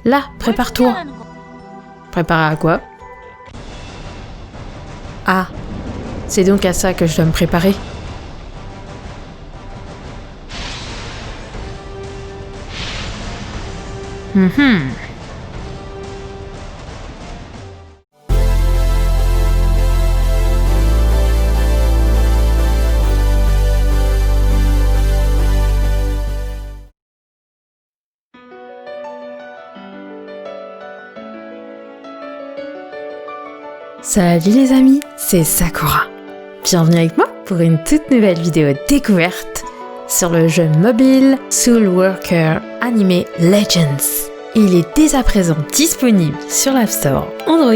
Là, prépare-toi. Préparer à quoi? Ah, c'est donc à ça que je dois me préparer. Salut les amis, c'est Sakura. Bienvenue avec moi pour une toute nouvelle vidéo découverte sur le jeu mobile Soul Worker Anime Legends. Il est dès à présent disponible sur l'App Store Android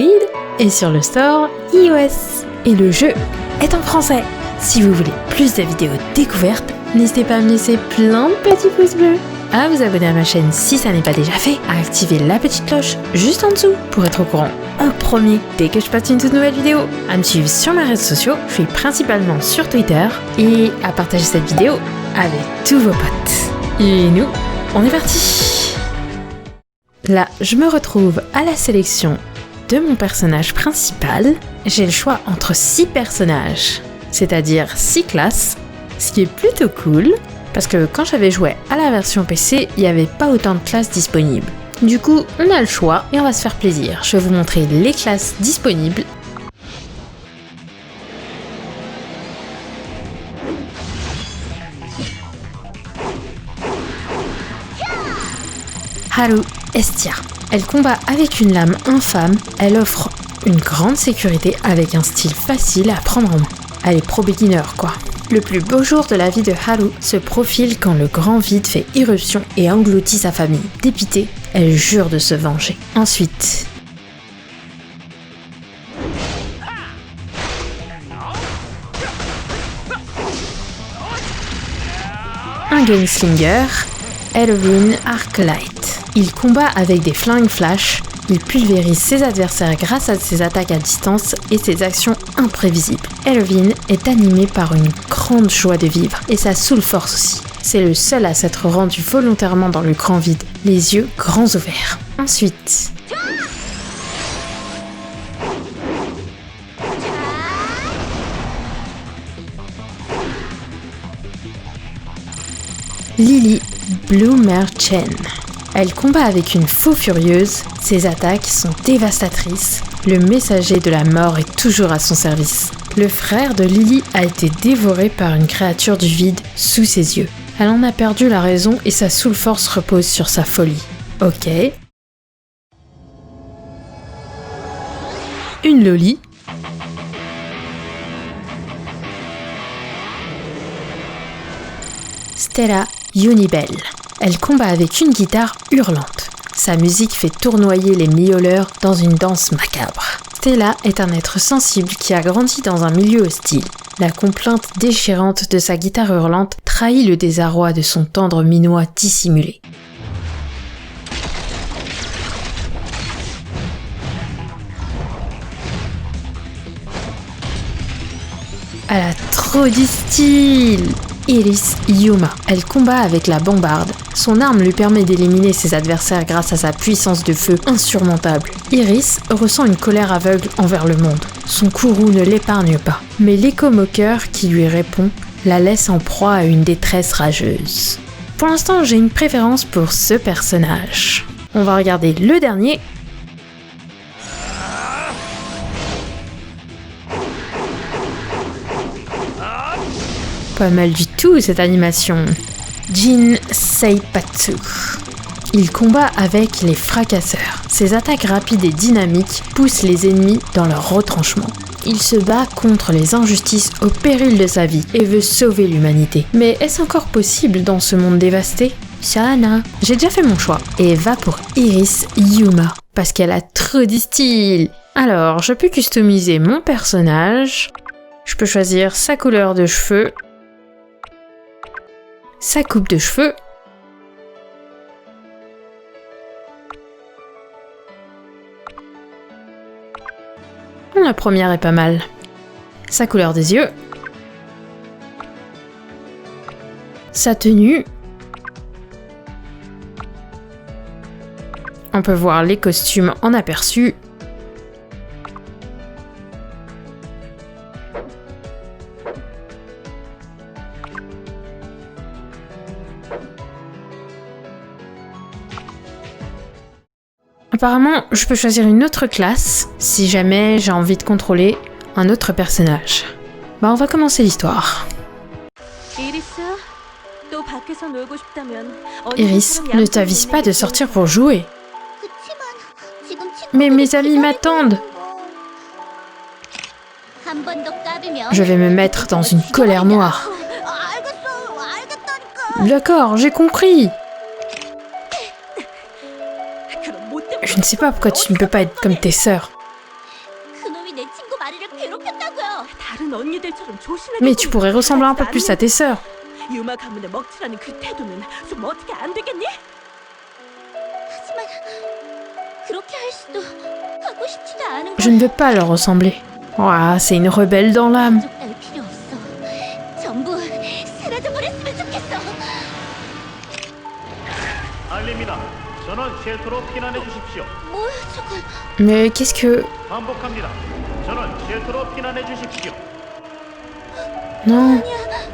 et sur le Store iOS. Et le jeu est en français. Si vous voulez plus de vidéos découvertes, n'hésitez pas à me laisser plein de petits pouces bleus, à vous abonner à ma chaîne si ça n'est pas déjà fait, à activer la petite cloche juste en dessous pour être au courant en premier dès que je poste une toute nouvelle vidéo, à me suivre sur mes réseaux sociaux, je suis principalement sur Twitter, et à partager cette vidéo avec tous vos potes. Et nous, on est parti! Là, je me retrouve à la sélection de mon personnage principal. J'ai le choix entre 6 personnages, c'est-à-dire 6 classes, ce qui est plutôt cool, parce que quand j'avais joué à la version PC, il n'y avait pas autant de classes disponibles. Du coup, on a le choix et on va se faire plaisir. Je vais vous montrer les classes disponibles. Haru Estia. Elle combat avec une lame infâme. Elle offre une grande sécurité avec un style facile à prendre en main. Elle est pro beginner quoi. Le plus beau jour de la vie de Haru se profile quand le grand vide fait irruption et engloutit sa famille. Dépitée, elle jure de se venger. Ensuite, un gunslinger, Elovin Arclight. Il combat avec des flingues flash. Il pulvérise ses adversaires grâce à ses attaques à distance et ses actions imprévisibles. Elovin est animé par une grande joie de vivre et sa soul force aussi. C'est le seul à s'être rendu volontairement dans le grand vide, les yeux grands ouverts. Ensuite, Lily Bloomerchen. Elle combat avec une faux furieuse, ses attaques sont dévastatrices, le messager de la mort est toujours à son service. Le frère de Lily a été dévoré par une créature du vide sous ses yeux. Elle en a perdu la raison et sa soul force repose sur sa folie. Ok. Une Loli. Stella Unibel. Elle combat avec une guitare hurlante. Sa musique fait tournoyer les miauleurs dans une danse macabre. Stella est un être sensible qui a grandi dans un milieu hostile. La complainte déchirante de sa guitare hurlante trahit le désarroi de son tendre minois dissimulé. Elle a trop du style! Iris Yuma. Elle combat avec la bombarde. Son arme lui permet d'éliminer ses adversaires grâce à sa puissance de feu insurmontable. Iris ressent une colère aveugle envers le monde. Son courroux ne l'épargne pas. Mais l'éco-moqueur qui lui répond la laisse en proie à une détresse rageuse. Pour l'instant, j'ai une préférence pour ce personnage. On va regarder le dernier. Pas mal du tout cette animation. Jin Seipatsu. Il combat avec les fracasseurs. Ses attaques rapides et dynamiques poussent les ennemis dans leur retranchement. Il se bat contre les injustices au péril de sa vie et veut sauver l'humanité. Mais est-ce encore possible dans ce monde dévasté? Shana. J'ai déjà fait mon choix et va pour Iris Yuma parce qu'elle a trop de style. Alors, je peux customiser mon personnage. Je peux choisir sa couleur de cheveux, sa coupe de cheveux, la première est pas mal, sa couleur des yeux, sa tenue, On peut voir les costumes en aperçu. Apparemment, je peux choisir une autre classe si jamais j'ai envie de contrôler un autre personnage. Bah, on va commencer l'histoire. Iris, ne t'avise pas de sortir pour jouer. Mais mes amis m'attendent. Je vais me mettre dans une colère noire. D'accord, j'ai compris. Je ne sais pas pourquoi tu ne peux pas être comme tes sœurs. Mais tu pourrais ressembler un peu plus à tes sœurs. Je ne veux pas leur ressembler. Ouah, c'est une rebelle dans l'âme. Mais qu'est-ce que... Non,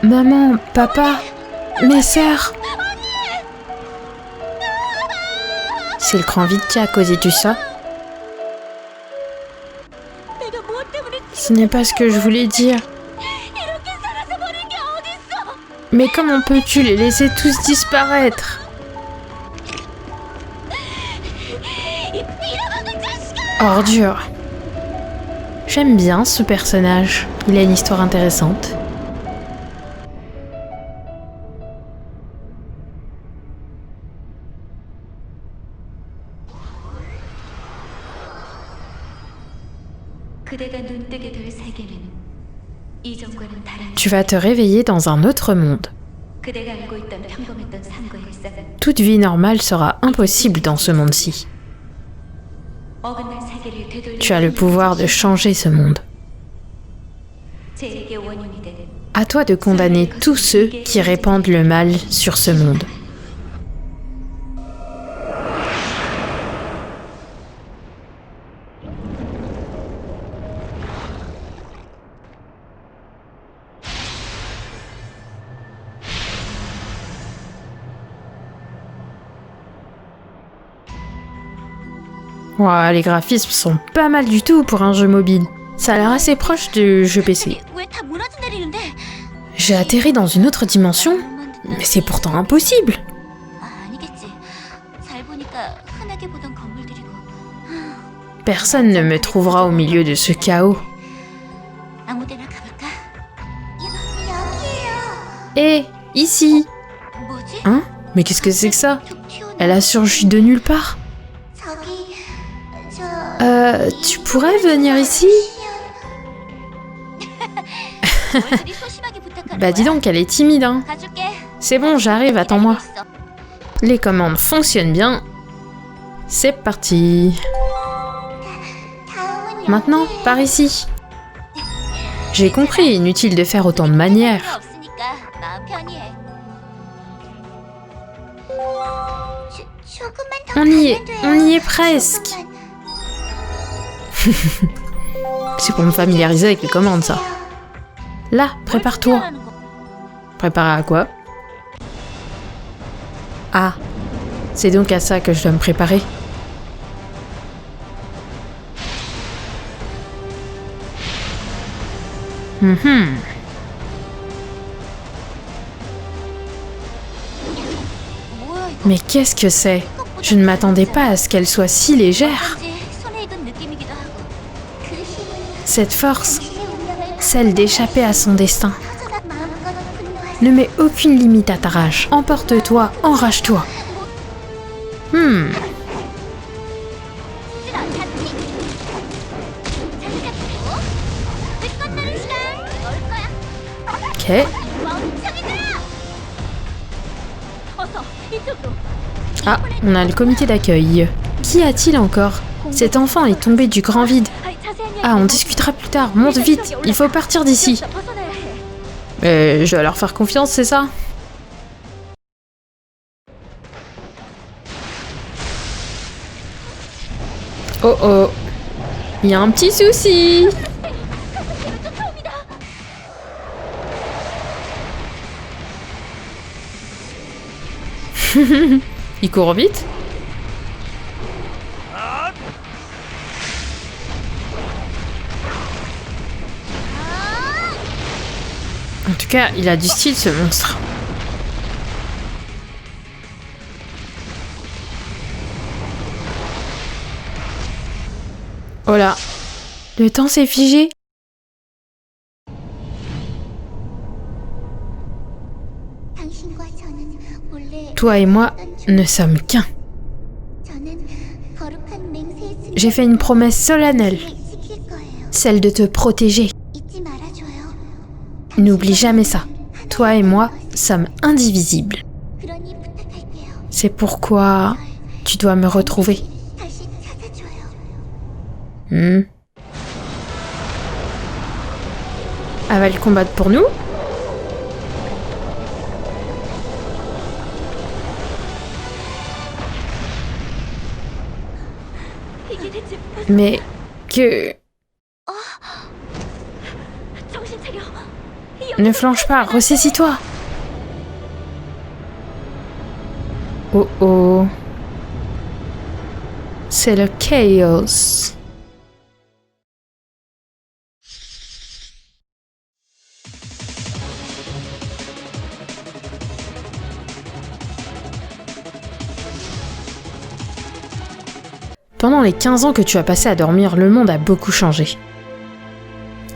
maman, papa, mes sœurs. C'est le cran vide qui a causé tout ça. Ce n'est pas ce que je voulais dire. Mais comment peux-tu les laisser tous disparaître? Ordure. J'aime bien ce personnage. Il a une histoire intéressante. Tu vas te réveiller dans un autre monde. Toute vie normale sera impossible dans ce monde-ci. Tu as le pouvoir de changer ce monde. À toi de condamner tous ceux qui répandent le mal sur ce monde. Ouah, les graphismes sont pas mal du tout pour un jeu mobile. Ça a l'air assez proche du jeu PC. J'ai atterri dans une autre dimension, mais c'est pourtant impossible. Personne ne me trouvera au milieu de ce chaos. Hé, ici. Hein? Mais qu'est-ce que c'est que ça? Elle a surgi de nulle part. Tu pourrais venir ici? Bah dis donc, elle est timide, hein. C'est bon, j'arrive, attends-moi. Les commandes fonctionnent bien. C'est parti. Maintenant, par ici. J'ai compris, inutile de faire autant de manières. On y est presque. C'est pour me familiariser avec les commandes, ça. Là, prépare-toi. Préparer à quoi? Ah, c'est donc à ça que je dois me préparer. Mais qu'est-ce que c'est? Je ne m'attendais pas à ce qu'elle soit si légère. Cette force, celle d'échapper à son destin. Ne mets aucune limite à ta rage. Emporte-toi, enrage-toi. Ok. Ah, on a le comité d'accueil. Qu'y a-t-il encore? Cet enfant est tombé du grand vide. Ah, on discutera plus tard. Monte vite, il faut partir d'ici. Je vais leur faire confiance, c'est ça? Oh oh, il y a un petit souci. Il court vite. En tout cas, il a du style ce monstre. Oh là, le temps s'est figé. Toi et moi ne sommes qu'un. J'ai fait une promesse solennelle, celle de te protéger. N'oublie jamais ça. Toi et moi sommes indivisibles. C'est pourquoi tu dois me retrouver. Elle va le combattre pour nous? Mais que... Ne flanche pas, ressaisis-toi. Oh oh. C'est le chaos. Pendant les 15 ans que tu as passé à dormir, le monde a beaucoup changé.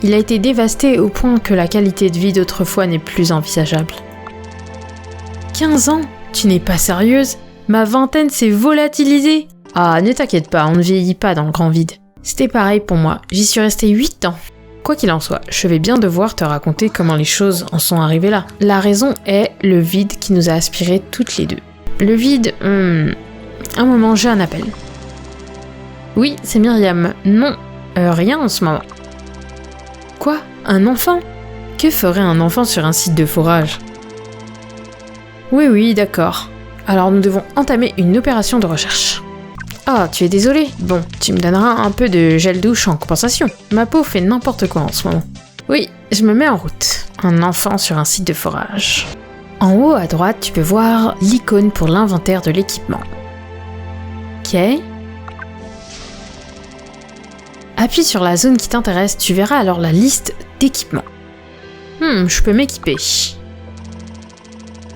Il a été dévasté au point que la qualité de vie d'autrefois n'est plus envisageable. 15 ans? Tu n'es pas sérieuse? Ma vingtaine s'est volatilisée. Ah, ne t'inquiète pas, on ne vieillit pas dans le grand vide. C'était pareil pour moi, j'y suis restée 8 ans. Quoi qu'il en soit, je vais bien devoir te raconter comment les choses en sont arrivées là. La raison est le vide qui nous a aspirés toutes les deux. Le vide, un moment, j'ai un appel. Oui, c'est Myriam. Non, rien en ce moment. Quoi? Un enfant? Que ferait un enfant sur un site de forage? Oui, d'accord. Alors nous devons entamer une opération de recherche. Ah, tu es désolé? Bon, tu me donneras un peu de gel douche en compensation. Ma peau fait n'importe quoi en ce moment. Oui, je me mets en route. Un enfant sur un site de forage. En haut à droite, tu peux voir l'icône pour l'inventaire de l'équipement. Ok. Appuie sur la zone qui t'intéresse, tu verras alors la liste d'équipements. Je peux m'équiper.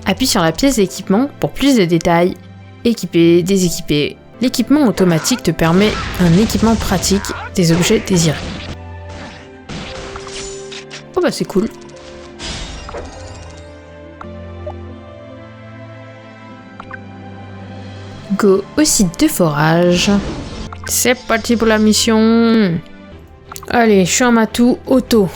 Appuie sur la pièce d'équipement pour plus de détails. Équiper, déséquiper. L'équipement automatique te permet un équipement pratique des objets désirés. Oh bah c'est cool. Go au site de forage. C'est parti pour la mission. Allez, je suis en matou auto.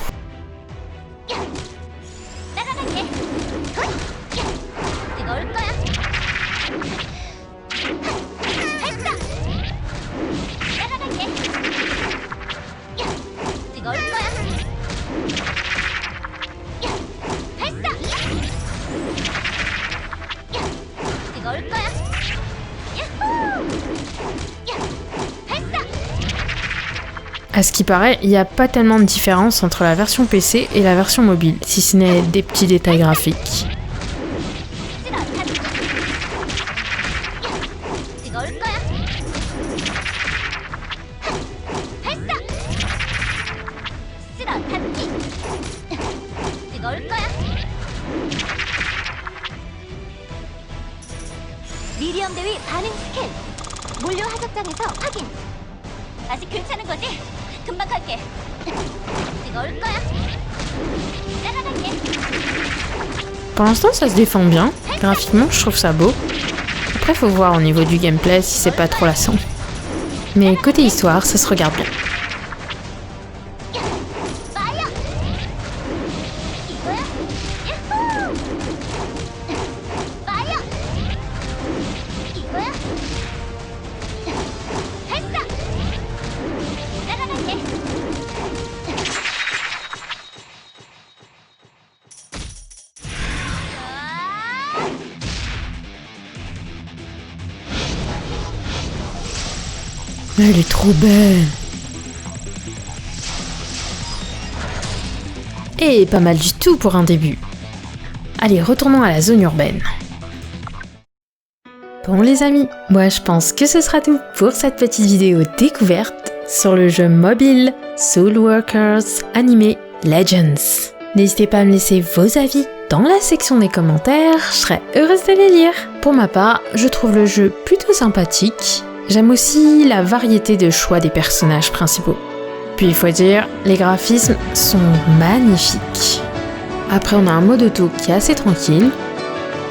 À ce qui paraît, il n'y a pas tellement de différence entre la version PC et la version mobile, si ce n'est des petits détails graphiques. 미리엄 대위 반응 스캔. 몰려 하석장에서 확인. 아직 괜찮은 거지? 금방 갈게. 뜨거울 거야. 따라갈게. Pour l'instant, ça se défend bien. Graphiquement, je trouve ça beau. Après, faut voir au niveau du gameplay si c'est pas trop lassant. Mais côté histoire, ça se regarde bien. Elle est trop belle. Et pas mal du tout pour un début. Allez, retournons à la zone urbaine. Bon les amis, moi je pense que ce sera tout pour cette petite vidéo découverte sur le jeu mobile Soulworkers Anime Legends. N'hésitez pas à me laisser vos avis dans la section des commentaires, je serai heureuse de les lire. Pour ma part, je trouve le jeu plutôt sympathique. J'aime aussi la variété de choix des personnages principaux. Puis il faut dire, les graphismes sont magnifiques. Après on a un mode auto qui est assez tranquille.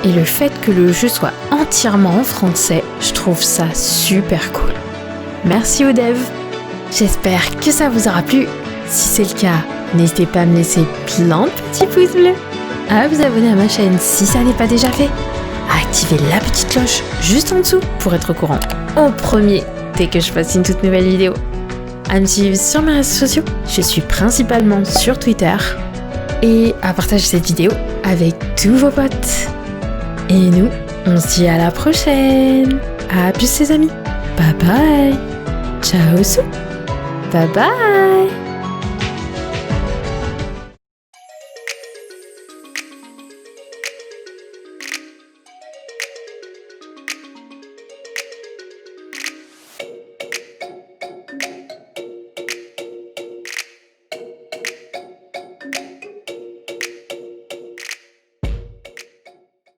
Et le fait que le jeu soit entièrement en français, je trouve ça super cool. Merci aux devs. J'espère que ça vous aura plu. Si c'est le cas, n'hésitez pas à me laisser plein de petits pouces bleus, à vous abonner à ma chaîne si ça n'est pas déjà fait, à activer la petite cloche juste en dessous pour être au courant en premier dès que je fasse une toute nouvelle vidéo. À me suivre sur mes réseaux sociaux, je suis principalement sur Twitter, et à partager cette vidéo avec tous vos potes. Et nous, on se dit à la prochaine. À plus les amis. Bye bye. Ciao. Bye bye.